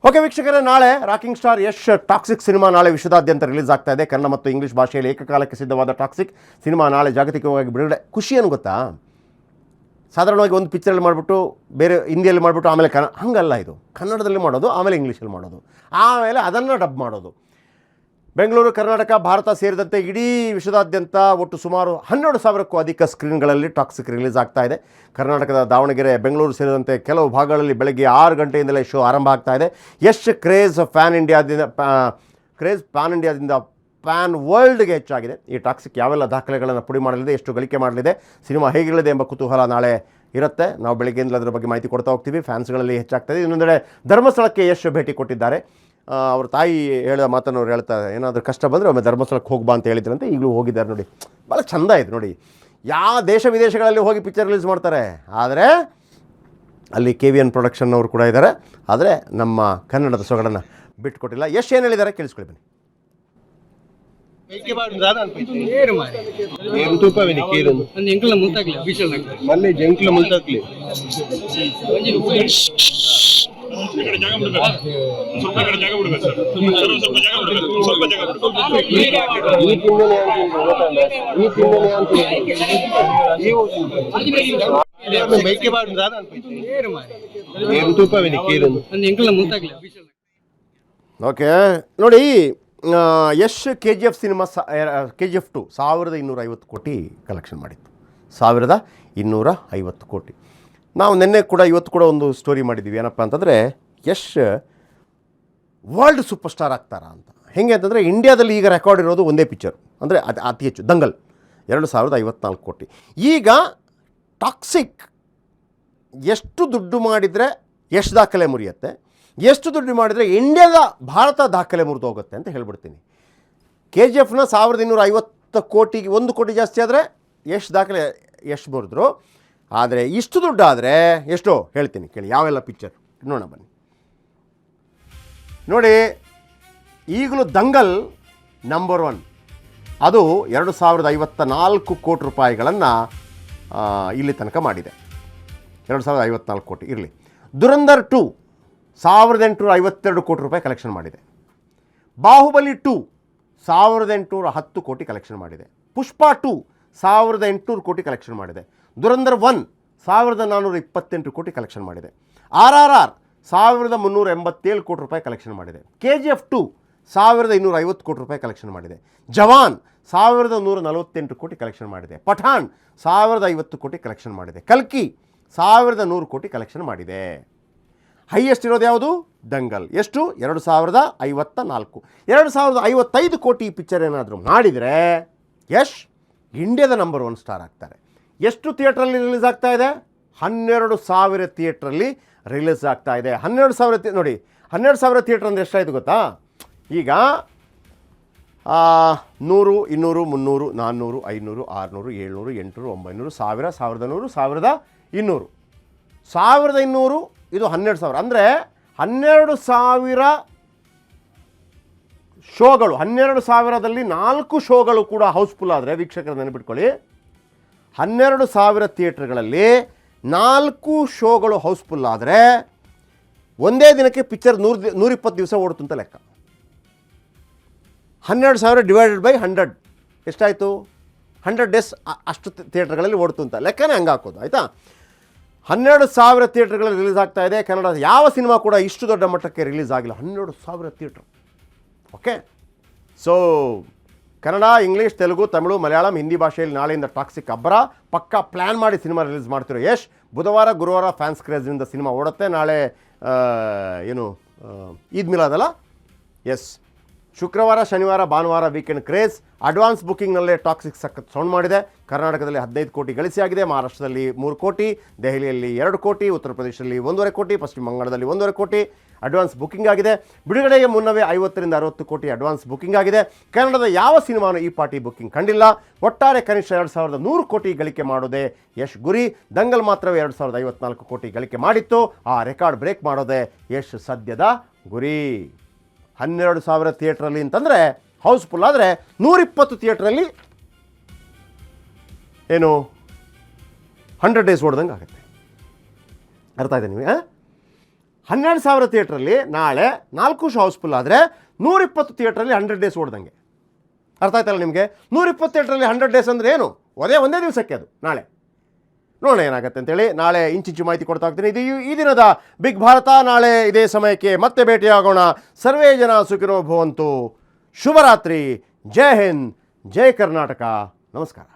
Okay ವೀಕ್ಷಕರೇ, ನಾಳೆ rocking star Yash toxic cinema ನಾಳೆ ವಿಶ್ವದಾದ್ಯಂತ ರಿಲೀಸ್ ಆಗ್ತಾ ಇದೆ. ಕನ್ನಡ ಮತ್ತು ಇಂಗ್ಲೀಷ್ ಭಾಷೆಯಲ್ಲಿ ಏಕಕಾಲಕ್ಕೆ ಸಿದ್ಧವಾದ ಟಾಕ್ಸಿಕ್ ಸಿನಿಮಾ ನಾಳೆ ಜಾಗತಿಕವಾಗಿ ಬಿಡುಗಡೆ. ಖುಷಿ ಏನು ಗೊತ್ತಾ, ಸಾಧಾರಣವಾಗಿ ಒಂದು ಪಿಕ್ಚರಲ್ಲಿ ಮಾಡಿಬಿಟ್ಟು ಬೇರೆ ಹಿಂದಿಯಲ್ಲಿ ಮಾಡಿಬಿಟ್ಟು ಆಮೇಲೆ ಹಂಗಲ್ಲ, ಇದು ಕನ್ನಡದಲ್ಲಿ ಮಾಡೋದು, ಆಮೇಲೆ ಇಂಗ್ಲೀಷಲ್ಲಿ ಮಾಡೋದು, ಆಮೇಲೆ ಅದನ್ನು ಡಬ್ ಮಾಡೋದು. ಬೆಂಗಳೂರು, ಕರ್ನಾಟಕ, ಭಾರತ ಸೇರಿದಂತೆ ಇಡೀ ವಿಶ್ವದಾದ್ಯಂತ ಒಟ್ಟು ಸುಮಾರು 12,000ಕ್ಕೂ ಅಧಿಕ ಸ್ಕ್ರೀನ್ಗಳಲ್ಲಿ ಟಾಕ್ಸಿಕ್ ರಿಲೀಸ್ ಆಗ್ತಾ ಇದೆ. ಕರ್ನಾಟಕದ ದಾವಣಗೆರೆ, ಬೆಂಗಳೂರು ಸೇರಿದಂತೆ ಕೆಲವು ಭಾಗಗಳಲ್ಲಿ ಬೆಳಗ್ಗೆ 6 ಗಂಟೆಯಿಂದಲೇ ಶೋ ಆರಂಭ ಆಗ್ತಾ ಇದೆ. ಯಶ್ ಕ್ರೇಜ್ ಪ್ಯಾನ್ ಇಂಡಿಯಾದಿಂದ ಪ್ಯಾನ್ ವರ್ಲ್ಡ್ಗೆ ಹೆಚ್ಚಾಗಿದೆ. ಈ ಟಾಕ್ಸಿಕ್ ಯಾವೆಲ್ಲ ದಾಖಲೆಗಳನ್ನು ಪುಡಿ ಮಾಡಲಿದೆ, ಎಷ್ಟು ಗಳಿಕೆ ಮಾಡಲಿದೆ, ಸಿನಿಮಾ ಹೇಗಿರಲಿದೆ ಎಂಬ ಕುತೂಹಲ ನಾಳೆ ಇರುತ್ತೆ. ನಾವು ಬೆಳಗ್ಗೆಯಿಂದಲೇ ಅದರ ಬಗ್ಗೆ ಮಾಹಿತಿ ಕೊಡ್ತಾ ಹೋಗ್ತೀವಿ. ಫ್ಯಾನ್ಸ್ಗಳಲ್ಲಿ ಹೆಚ್ಚಾಗ್ತದೆ. ಇನ್ನೊಂದೆಡೆ ಧರ್ಮಸ್ಥಳಕ್ಕೆ ಯಶ್ ಭೇಟಿ ಕೊಟ್ಟಿದ್ದಾರೆ. ಅವ್ರ ತಾಯಿ ಹೇಳಿದ ಮಾತನ್ನು ಅವ್ರು ಹೇಳ್ತಾರೆ, ಏನಾದರೂ ಕಷ್ಟ ಬಂದರೆ ಒಮ್ಮೆ ಧರ್ಮಸ್ಥಳಕ್ಕೆ ಹೋಗ್ಬಾ ಅಂತ ಹೇಳಿದ್ರಂತೆ. ಈಗಲೂ ಹೋಗಿದ್ದಾರೆ ನೋಡಿ, ಭಾಳ ಚೆಂದ ಇದೆ ನೋಡಿ. ಯಾವ ದೇಶ ವಿದೇಶಗಳಲ್ಲಿ ಹೋಗಿ ಪಿಕ್ಚರ್ ರಿಲೀಸ್ ಮಾಡ್ತಾರೆ, ಆದರೆ ಅಲ್ಲಿ KVN ಪ್ರೊಡಕ್ಷನ್ ಅವರು ಕೂಡ ಇದ್ದಾರೆ. ಆದರೆ ನಮ್ಮ ಕನ್ನಡದ ಸೊಗಡನ್ನು ಬಿಟ್ಟುಕೊಟ್ಟಿಲ್ಲ. ಯಶ್ ಏನು ಹೇಳಿದ್ದಾರೆ ಕೇಳಿಸ್ಕೊಳ್ಳಿ ಬನ್ನಿ. ಓಕೆ ನೋಡಿ, ಯಶ್ KGF ಸಿನಿಮಾ KGF 2 1250 ಕೋಟಿ ಕಲೆಕ್ಷನ್ ಮಾಡಿತ್ತು. 1250 ಕೋಟಿ. ನಾವು ನಿನ್ನೆ ಕೂಡ ಇವತ್ತು ಕೂಡ ಒಂದು ಸ್ಟೋರಿ ಮಾಡಿದ್ದೀವಿ. ಏನಪ್ಪ ಅಂತಂದರೆ, ಯಶ್ ವರ್ಲ್ಡ್ ಸೂಪರ್ ಸ್ಟಾರ್ ಆಗ್ತಾರಾ ಅಂತ. ಹೆಂಗೆ ಅಂತಂದರೆ, ಇಂಡಿಯಾದಲ್ಲಿ ಈಗ ರೆಕಾರ್ಡ್ ಇರೋದು ಒಂದೇ ಪಿಕ್ಚರ್, ಅಂದರೆ ಅದು ಅತಿ ಹೆಚ್ಚು, ದಂಗಲ್ 2054 ಕೋಟಿ. ಈಗ ಟಾಕ್ಸಿಕ್ ಎಷ್ಟು ದುಡ್ಡು ಮಾಡಿದರೆ ಯಶ್ ದಾಖಲೆ ಮುರಿಯುತ್ತೆ, ಎಷ್ಟು ದುಡ್ಡು ಮಾಡಿದರೆ ಇಂಡಿಯಾದ ಭಾರತ ದಾಖಲೆ ಮುರಿದು ಹೋಗುತ್ತೆ ಅಂತ ಹೇಳ್ಬಿಡ್ತೀನಿ. KGFನ 1250 ಕೋಟಿಗೆ 1 ಕೋಟಿ ಜಾಸ್ತಿ ಆದರೆ ಯಶ್ ದಾಖಲೆ ಯಶ್ ಮುರಿದ್ರು. ಆದರೆ ಇಷ್ಟು ದುಡ್ಡು ಆದರೆ ಎಷ್ಟು ಹೇಳ್ತೀನಿ ಕೇಳಿ, ಯಾವೆಲ್ಲ ಪಿಕ್ಚರ್ ನೋಡೋಣ ಬನ್ನಿ. ನೋಡಿ, ಈಗಲೂ ದಂಗಲ್ ನಂಬರ್ 1, ಅದು 2054 ಕೋಟಿ ರೂಪಾಯಿಗಳನ್ನು ಇಲ್ಲಿ ತನಕ ಮಾಡಿದೆ. 2054 ಕೋಟಿ ಇರಲಿ. ದುರಂಧರ್ 2 1852 ಕೋಟಿ ರೂಪಾಯಿ ಕಲೆಕ್ಷನ್ ಮಾಡಿದೆ. ಬಾಹುಬಲಿ 2 1810 ಕೋಟಿ ಕಲೆಕ್ಷನ್ ಮಾಡಿದೆ. ಪುಷ್ಪ 2 1800 ಕೋಟಿ ಕಲೆಕ್ಷನ್ ಮಾಡಿದೆ. ದುರಂಧರ್ 1 1428 ಕೋಟಿ ಕಲೆಕ್ಷನ್ ಮಾಡಿದೆ. RRR 1387 ಕೋಟಿ ರೂಪಾಯಿ ಕಲೆಕ್ಷನ್ ಮಾಡಿದೆ. KGF 2 1250 ಕೋಟಿ ರೂಪಾಯಿ ಕಲೆಕ್ಷನ್ ಮಾಡಿದೆ. ಜವಾನ್ 1148 ಕೋಟಿ ಕಲೆಕ್ಷನ್ ಮಾಡಿದೆ. ಪಠಾಣ್ 1050 ಕೋಟಿ ಕಲೆಕ್ಷನ್ ಮಾಡಿದೆ. ಕಲ್ಕಿ 1100 ಕೋಟಿ ಕಲೆಕ್ಷನ್ ಮಾಡಿದೆ. ಹೈಯೆಸ್ಟ್ ಇರೋದು ಯಾವುದು? ದಂಗಲ್. ಎಷ್ಟು? 2054. 2055 ಕೋಟಿ ಪಿಕ್ಚರ್ ಏನಾದರೂ ಮಾಡಿದರೆ ಯಶ್ ಇಂಡಿಯಾದ ನಂಬರ್ 1 ಸ್ಟಾರ್ ಆಗ್ತಾರೆ. ಎಷ್ಟು ಥಿಯೇಟ್ರಲ್ಲಿ ರಿಲೀಸ್ ಆಗ್ತಾ ಇದೆ? 12,000 ಥಿಯೇಟ್ರಲ್ಲಿ ರಿಲೀಸ್ ಆಗ್ತಾ ಇದೆ. 12,000 ನೋಡಿ, 12,000 ಥಿಯೇಟ್ರ್ ಅಂದರೆ ಎಷ್ಟಾಯಿತು ಗೊತ್ತಾ? ಈಗ 100, 200, 300, 400, 500, 600, 700, 800, 900, 1000, 1100, 1200. 1200 ಇದು 12,000 ಅಂದರೆ 12,000 ಶೋಗಳು. 12,000ದಲ್ಲಿ 4 ಶೋಗಳು ಕೂಡ ಹೌಸ್ಫುಲ್ ಆದರೆ, ವೀಕ್ಷಕರು ನೆನಪಿಟ್ಕೊಳ್ಳಿ, 12,000 ಥಿಯೇಟ್ರ್ಗಳಲ್ಲಿ 4 ಶೋಗಳು ಹೌಸ್ಫುಲ್ ಆದರೆ ಒಂದೇ ದಿನಕ್ಕೆ ಪಿಕ್ಚರ್ 120 ದಿವಸ ಓಡ್ತು ಅಂತ ಲೆಕ್ಕ. 12,000 ಡಿವೈಡೆಡ್ ಬೈ 100 ಎಷ್ಟಾಯಿತು? 100 ಡೇಸ್ ಅಷ್ಟು ಥಿಯೇಟ್ರ್ಗಳಲ್ಲಿ ಓಡ್ತು ಅಂತ ಲೆಕ್ಕನೇ ಹಂಗೆ ಹಾಕೋದು, ಆಯಿತಾ? 12,000 ಥಿಯೇಟ್ರ್ಗಳಲ್ಲಿ ರಿಲೀಸ್ ಆಗ್ತಾ ಇದೆ. ಕನ್ನಡದ ಯಾವ ಸಿನಿಮಾ ಕೂಡ ಇಷ್ಟು ದೊಡ್ಡ ಮಟ್ಟಕ್ಕೆ ರಿಲೀಸ್ ಆಗಿಲ್ಲ. 12,000 theatre. Okay, so Kannada, English, Telugu, Tamil, Malayalam, Hindi ಭಾಷೆಯಲ್ಲಿ ನಾಳೆಯಿಂದ ಟಾಕ್ಸಿಕ್ ಅಬ್ಬರ. ಪಕ್ಕಾ ಪ್ಲ್ಯಾನ್ ಮಾಡಿ ಸಿನಿಮಾ ರಿಲೀಸ್ ಮಾಡ್ತಿರೋ ಯಶ್. ಬುಧವಾರ, ಗುರುವಾರ ಫ್ಯಾನ್ಸ್ ಕ್ರೇಜ್ನಿಂದ ಸಿನಿಮಾ ಓಡುತ್ತೆ. ನಾಳೆ ಈದ್ ಮಿಲಾದ್ ಅಲ್ಲ? ಎಸ್. ಶುಕ್ರವಾರ, ಶನಿವಾರ, ಭಾನುವಾರ ವೀಕೆಂಡ್ ಕ್ರೇಜ್. ಅಡ್ವಾನ್ಸ್ ಬುಕ್ಕಿಂಗ್ನಲ್ಲೇ ಟಾಕ್ಸಿಕ್ ಸಖತ್ ಸೌಂಡ್ ಮಾಡಿದೆ. ಕರ್ನಾಟಕದಲ್ಲಿ 15 ಕೋಟಿ ಗಳಿಸಿಯಾಗಿದೆ. ಮಹಾರಾಷ್ಟ್ರದಲ್ಲಿ 3 ಕೋಟಿ, ದೆಹಲಿಯಲ್ಲಿ 2 ಕೋಟಿ, ಉತ್ತರ ಪ್ರದೇಶದಲ್ಲಿ 1.5 ಕೋಟಿ, ಪಶ್ಚಿಮ ಬಂಗಾಳದಲ್ಲಿ 1.5 ಕೋಟಿ ಅಡ್ವಾನ್ಸ್ ಬುಕ್ಕಿಂಗ್ ಆಗಿದೆ. ಬಿಡುಗಡೆಗೆ ಮುನ್ನವೇ 50ರಿಂದ 60 ಕೋಟಿ ಅಡ್ವಾನ್ಸ್ ಬುಕ್ಕಿಂಗ್ ಆಗಿದೆ. ಕನ್ನಡದ ಯಾವ ಸಿನಿಮಾನು ಈ ಪಾರ್ಟಿ ಬುಕ್ಕಿಂಗ್ ಕಂಡಿಲ್ಲ. ಒಟ್ಟಾರೆ ಕನಿಷ್ಠ 2,100 ಕೋಟಿ ಗಳಿಕೆ ಮಾಡೋದೇ ಯಶ್ ಗುರಿ. ದಂಗಲ್ ಮಾತ್ರವೇ 2,054 ಕೋಟಿ ಗಳಿಕೆ ಮಾಡಿತ್ತು. ಆ ರೆಕಾರ್ಡ್ ಬ್ರೇಕ್ ಮಾಡೋದೇ ಯಶ್ ಸದ್ಯದ ಗುರಿ. 12,000 ಥಿಯೇಟ್ರಲ್ಲಿ ಅಂತಂದರೆ ಹೌಸ್ಫುಲ್ ಆದರೆ 120 ಥಿಯೇಟ್ರಲ್ಲಿ ಏನು 100 ಡೇಸ್ ಓಡ್ದಂಗೆ ಆಗುತ್ತೆ. ಅರ್ಥ ಇದೆ ನಿಮಗೆ? 12,000 ಥಿಯೇಟ್ರಲ್ಲಿ ನಾಳೆ 4 ಶೋ ಹೌಸ್ಫುಲ್ ಆದರೆ 120 ಥಿಯೇಟ್ರಲ್ಲಿ 100 ಡೇಸ್ ಓಡ್ದಂಗೆ. ಅರ್ಥ ಆಯ್ತಲ್ಲ ನಿಮಗೆ? 120 ಥಿಯೇಟ್ರಲ್ಲಿ 100 ಡೇಸ್ ಅಂದರೆ ಏನು? ಒಂದೇ ದಿವಸಕ್ಕೆ ಅದು. ನಾಳೆ ನೋಡೋಣ ಏನಾಗುತ್ತೆ ಅಂತೇಳಿ. ನಾಳೆ ಇಂಚಿಂಚು ಮಾಹಿತಿ ಕೊಡ್ತಾ ಹೋಗ್ತೀನಿ. ಇದು ಈ ದಿನದ ಬಿಗ್ ಭಾರತ. ನಾಳೆ ಇದೇ ಸಮಯಕ್ಕೆ ಮತ್ತೆ ಭೇಟಿಯಾಗೋಣ. ಸರ್ವೇ ಜನ ಸುಖಿನೋ ಭವಂತು. ಶುಭರಾತ್ರಿ. ಜೈ ಹಿಂದ್, ಜೈ ಕರ್ನಾಟಕ. ನಮಸ್ಕಾರ.